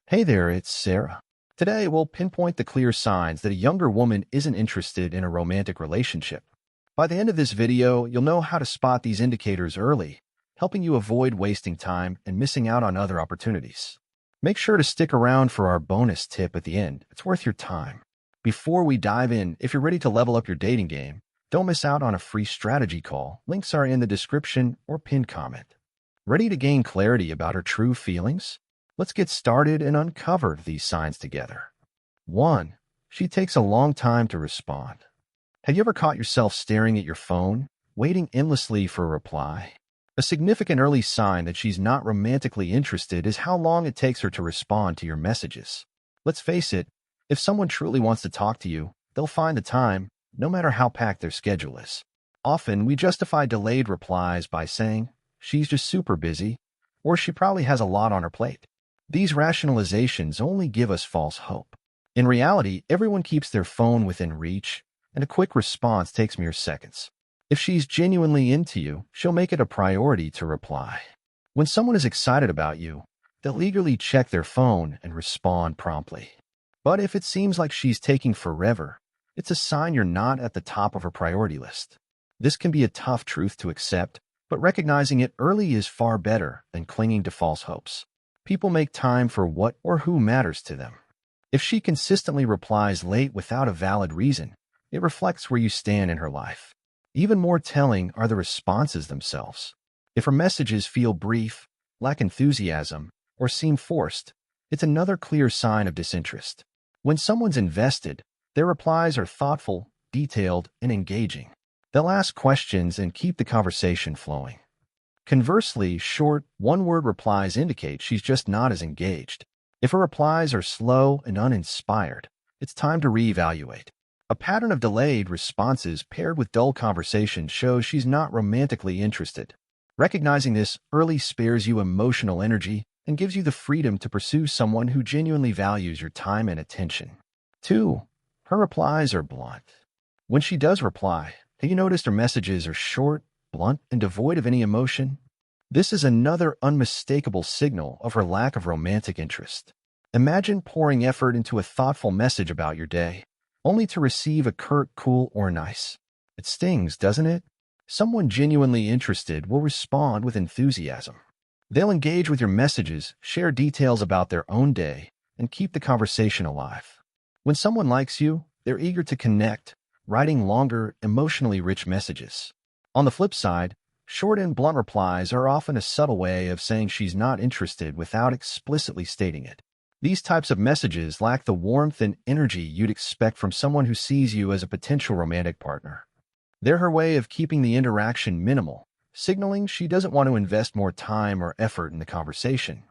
Hey there, it's Sarah. Today, we'll pinpoint the clear signs that a younger woman isn't interested in a romantic relationship. By the end of this video, you'll know how to spot these indicators early, helping you avoid wasting time and missing out on other opportunities. Make sure to stick around for our bonus tip at the end. It's worth your time. Before we dive in, if you're ready to level up your dating game, don't miss out on a free strategy call. Links are in the description or pinned comment. Ready to gain clarity about her true feelings? Let's get started and uncover these signs together. 1. She takes a long time to respond. Have you ever caught yourself staring at your phone, waiting endlessly for a reply? A significant early sign that she's not romantically interested is how long it takes her to respond to your messages. Let's face it, if someone truly wants to talk to you, they'll find the time, no matter how packed their schedule is. Often, we justify delayed replies by saying, she's just super busy, or she probably has a lot on her plate. These rationalizations only give us false hope. In reality, everyone keeps their phone within reach, and a quick response takes mere seconds. If she's genuinely into you, she'll make it a priority to reply. When someone is excited about you, they'll eagerly check their phone and respond promptly. But if it seems like she's taking forever, it's a sign you're not at the top of her priority list. This can be a tough truth to accept, but recognizing it early is far better than clinging to false hopes. People make time for what or who matters to them. If she consistently replies late without a valid reason, it reflects where you stand in her life. Even more telling are the responses themselves. If her messages feel brief, lack enthusiasm, or seem forced, it's another clear sign of disinterest. When someone's invested, their replies are thoughtful, detailed, and engaging. They'll ask questions and keep the conversation flowing. Conversely, short, one-word replies indicate she's just not as engaged. If her replies are slow and uninspired, it's time to reevaluate. A pattern of delayed responses paired with dull conversation shows she's not romantically interested. Recognizing this early spares you emotional energy and gives you the freedom to pursue someone who genuinely values your time and attention. 2. Her replies are blunt. When she does reply, have you noticed her messages are short, blunt, and devoid of any emotion? This is another unmistakable signal of her lack of romantic interest. Imagine pouring effort into a thoughtful message about your day, only to receive a curt, cool, or nice. It stings, doesn't it? Someone genuinely interested will respond with enthusiasm. They'll engage with your messages, share details about their own day, and keep the conversation alive. When someone likes you, they're eager to connect, writing longer, emotionally rich messages. On the flip side, short and blunt replies are often a subtle way of saying she's not interested without explicitly stating it. These types of messages lack the warmth and energy you'd expect from someone who sees you as a potential romantic partner. They're her way of keeping the interaction minimal, signaling she doesn't want to invest more time or effort in the conversation.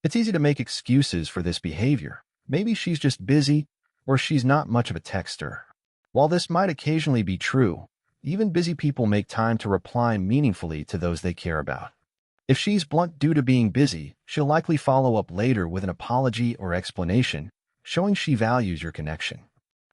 It's easy to make excuses for this behavior. Maybe she's just busy, or she's not much of a texter. While this might occasionally be true, even busy people make time to reply meaningfully to those they care about. If she's blunt due to being busy, she'll likely follow up later with an apology or explanation, showing she values your connection.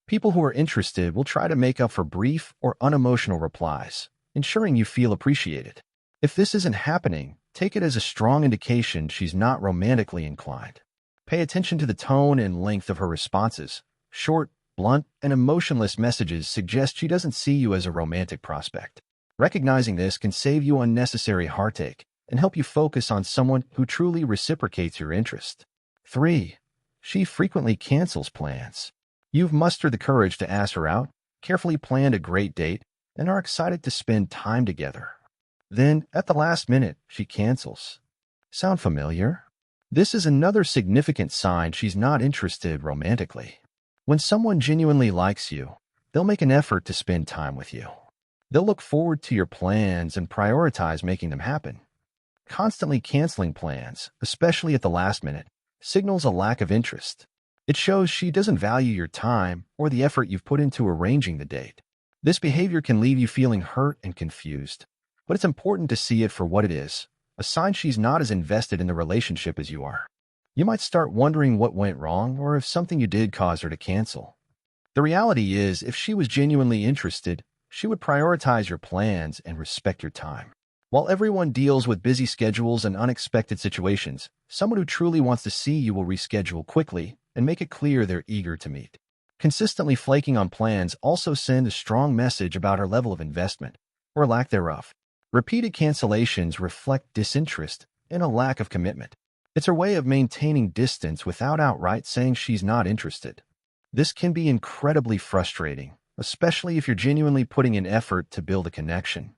People who are interested will try to make up for brief or unemotional replies, ensuring you feel appreciated. If this isn't happening, take it as a strong indication she's not romantically inclined. Pay attention to the tone and length of her responses. Short, blunt, and emotionless messages suggest she doesn't see you as a romantic prospect. Recognizing this can save you unnecessary heartache and help you focus on someone who truly reciprocates your interest. 3. She frequently cancels plans. You've mustered the courage to ask her out, carefully planned a great date, and are excited to spend time together. Then, at the last minute, she cancels. Sound familiar? This is another significant sign she's not interested romantically. When someone genuinely likes you, they'll make an effort to spend time with you. They'll look forward to your plans and prioritize making them happen. Constantly canceling plans, especially at the last minute, signals a lack of interest. It shows she doesn't value your time or the effort you've put into arranging the date. This behavior can leave you feeling hurt and confused, but it's important to see it for what it is, a sign she's not as invested in the relationship as you are. You might start wondering what went wrong or if something you did caused her to cancel. The reality is, if she was genuinely interested, she would prioritize your plans and respect your time. While everyone deals with busy schedules and unexpected situations, someone who truly wants to see you will reschedule quickly and make it clear they're eager to meet. Consistently flaking on plans also send a strong message about her level of investment, or lack thereof. Repeated cancellations reflect disinterest and a lack of commitment. It's her way of maintaining distance without outright saying she's not interested. This can be incredibly frustrating, especially if you're genuinely putting in effort to build a connection.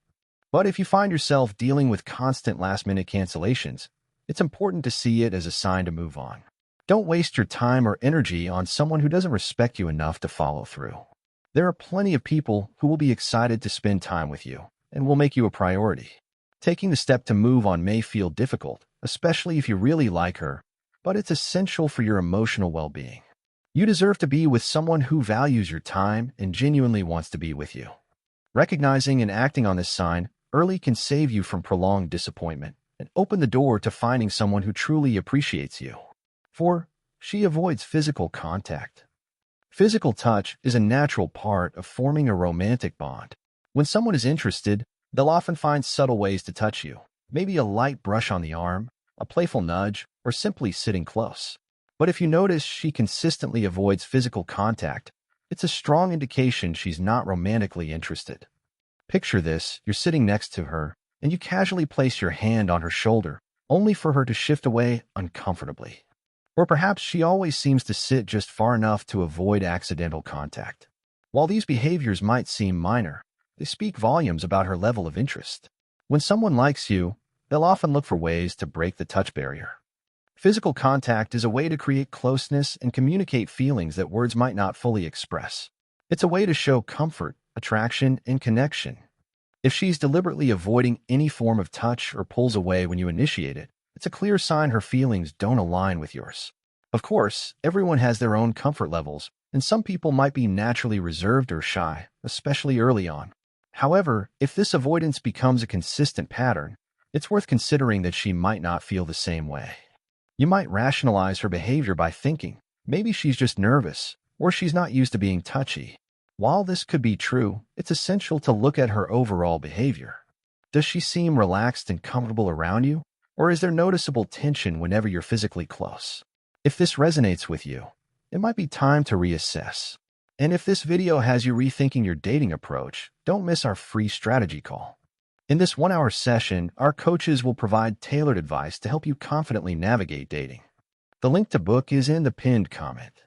But if you find yourself dealing with constant last-minute cancellations, it's important to see it as a sign to move on. Don't waste your time or energy on someone who doesn't respect you enough to follow through. There are plenty of people who will be excited to spend time with you and will make you a priority. Taking the step to move on may feel difficult, especially if you really like her, but it's essential for your emotional well-being. You deserve to be with someone who values your time and genuinely wants to be with you. Recognizing and acting on this sign early can save you from prolonged disappointment and open the door to finding someone who truly appreciates you. 4. She avoids physical contact. Physical touch is a natural part of forming a romantic bond. When someone is interested, they'll often find subtle ways to touch you, maybe a light brush on the arm, a playful nudge, or simply sitting close. But if you notice she consistently avoids physical contact, it's a strong indication she's not romantically interested. Picture this: you're sitting next to her, and you casually place your hand on her shoulder, only for her to shift away uncomfortably. Or perhaps she always seems to sit just far enough to avoid accidental contact. While these behaviors might seem minor, they speak volumes about her level of interest. When someone likes you, they'll often look for ways to break the touch barrier. Physical contact is a way to create closeness and communicate feelings that words might not fully express. It's a way to show comfort, attraction, and connection. If she's deliberately avoiding any form of touch or pulls away when you initiate it, it's a clear sign her feelings don't align with yours. Of course, everyone has their own comfort levels, and some people might be naturally reserved or shy, especially early on. However, if this avoidance becomes a consistent pattern, it's worth considering that she might not feel the same way. You might rationalize her behavior by thinking, maybe she's just nervous, or she's not used to being touchy. While this could be true, it's essential to look at her overall behavior. Does she seem relaxed and comfortable around you, or is there noticeable tension whenever you're physically close? If this resonates with you, it might be time to reassess. And if this video has you rethinking your dating approach, don't miss our free strategy call. In this 1-hour session, our coaches will provide tailored advice to help you confidently navigate dating. The link to book is in the pinned comment.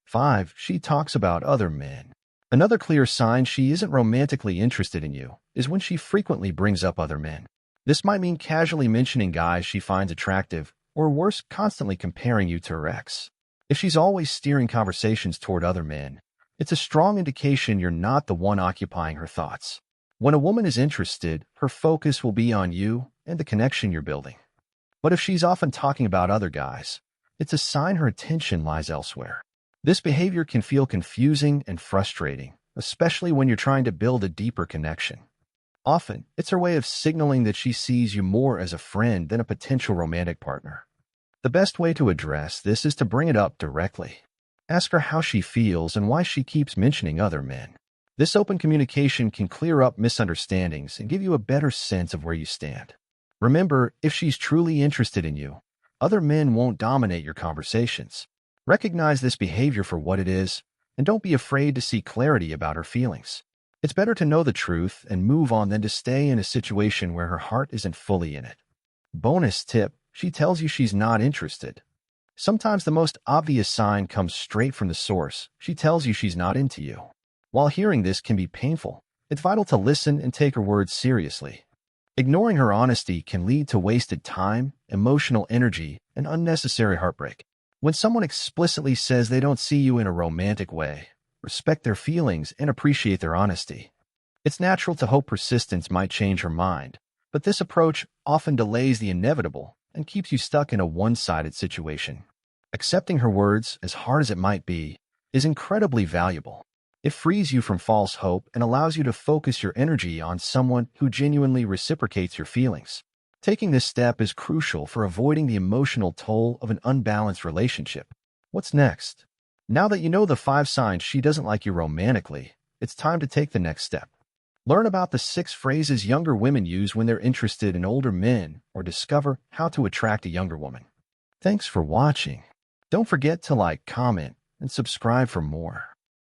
5. She talks about other men. Another clear sign she isn't romantically interested in you is when she frequently brings up other men. This might mean casually mentioning guys she finds attractive, or worse, constantly comparing you to her ex. If she's always steering conversations toward other men, it's a strong indication you're not the one occupying her thoughts. When a woman is interested, her focus will be on you and the connection you're building. But if she's often talking about other guys, it's a sign her attention lies elsewhere. This behavior can feel confusing and frustrating, especially when you're trying to build a deeper connection. Often, it's her way of signaling that she sees you more as a friend than a potential romantic partner. The best way to address this is to bring it up directly. Ask her how she feels and why she keeps mentioning other men. This open communication can clear up misunderstandings and give you a better sense of where you stand. Remember, if she's truly interested in you, other men won't dominate your conversations. Recognize this behavior for what it is, and don't be afraid to seek clarity about her feelings. It's better to know the truth and move on than to stay in a situation where her heart isn't fully in it. Bonus tip: she tells you she's not interested. Sometimes the most obvious sign comes straight from the source. She tells you she's not into you. While hearing this can be painful, it's vital to listen and take her words seriously. Ignoring her honesty can lead to wasted time, emotional energy, and unnecessary heartbreak. When someone explicitly says they don't see you in a romantic way, respect their feelings and appreciate their honesty. It's natural to hope persistence might change her mind, but this approach often delays the inevitable and keeps you stuck in a one-sided situation. Accepting her words, as hard as it might be, is incredibly valuable. It frees you from false hope and allows you to focus your energy on someone who genuinely reciprocates your feelings. Taking this step is crucial for avoiding the emotional toll of an unbalanced relationship. What's next? Now that you know the 5 signs she doesn't like you romantically, it's time to take the next step. Learn about the 6 phrases younger women use when they're interested in older men, or discover how to attract a younger woman. Thanks for watching. Don't forget to like, comment, and subscribe for more.